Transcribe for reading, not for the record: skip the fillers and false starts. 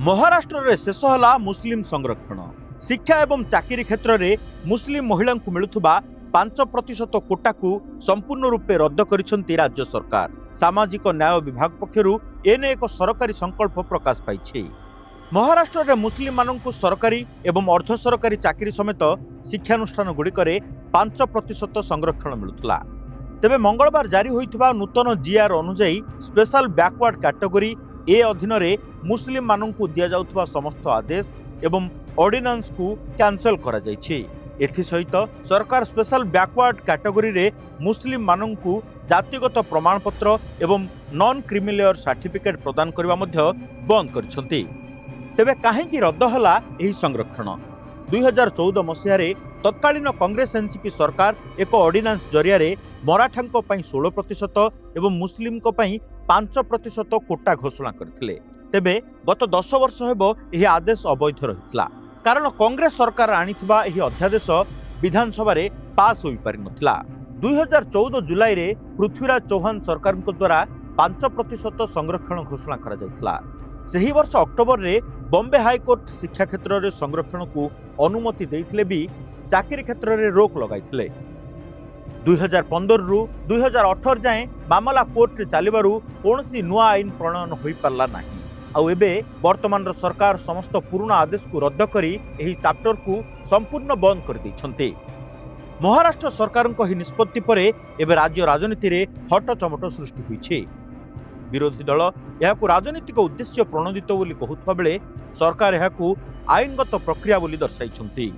महाराष्ट्र रे शेष होला मुस्लिम संरक्षण। शिक्षा एवं चाकरी क्षेत्र में मुस्लिम महिला को मिलुथुबा 5% कोटा को संपूर्ण रूपे रद्द करिसेंती राज्य सरकार। सामाजिक न्याय विभाग पक्षरु एने एक सरकारी संकल्प प्रकाश पाइछि। महाराष्ट्र रे मुस्लिम माननकु सरकारी एवं अर्ध सरकारी चाकरी समेत शिक्षानुष्ठान गुड़िकरे 5% संरक्षण मिलुथला। तेबे मंगलवार जारी होइथिबा नूतन जीआर अनुसार स्पेशल बैकवर्ड कैटेगरी ए अधीन रे मुस्लिम माननकु दिया जाउथबा समस्त आदेश एवं ऑर्डिनेंस को कैंसल करा जाइछि। एथि सहित सरकार स्पेशल बैकवर्ड कैटेगरी रे मुस्लिम माननकु जातिगत प्रमाणपत्र एवं नॉन क्रिमिलेयर सर्टिफिकेट प्रदान करबा मध्य बंद करछंती। तेबे काहेकि रद्द होला एही संरक्षण? 2014 मसीहारे तत्कालीन कांग्रेस एनसीपी सरकार एक ऑर्डिनेंस जरिया मराठा 16% एवं मुस्लिम 5% कोटा घोषणा करथिले। तेबे गत 10 वर्ष हेबो एही आदेश अवैध रहितला, कारण कांग्रेस सरकार आनिथिबा एही अध्यादेश विधानसभा रे पास होई पारि नथिला। 2014 जुलाई रे पृथ्वीराज चौहान सरकार द्वारा 5% संरक्षण घोषणा करा जायतिला। सेही वर्ष अक्टोबर रे बॉम्बे हाईकोर्ट शिक्षा क्षेत्र रे संरक्षण को अनुमति देइथिले भी चाकरी क्षेत्र रे रोक लगाइथिले। 2015 रु 2018 जाए मामला कोर्ट रे चलिबारु कोनसी नुआ आईन प्रणयन होई पारला नाही। आउ एबे वर्तमान सरकार समस्त पुराना आदेश को रद्द करी एही चैप्टर को संपूर्ण बंद कर दैछन्ते। महाराष्ट्र सरकार को ही निष्पत्ति परे एबे राज्य राजनीति रे हटचमट सृष्टि होईछे। विरोधी दल यहाकू राजनीतिक उद्देश्य प्रणोदित बोली कहउथबा बेले सरकार यहाकू आईनगत प्रक्रिया बोली दर्शाइछन्ते।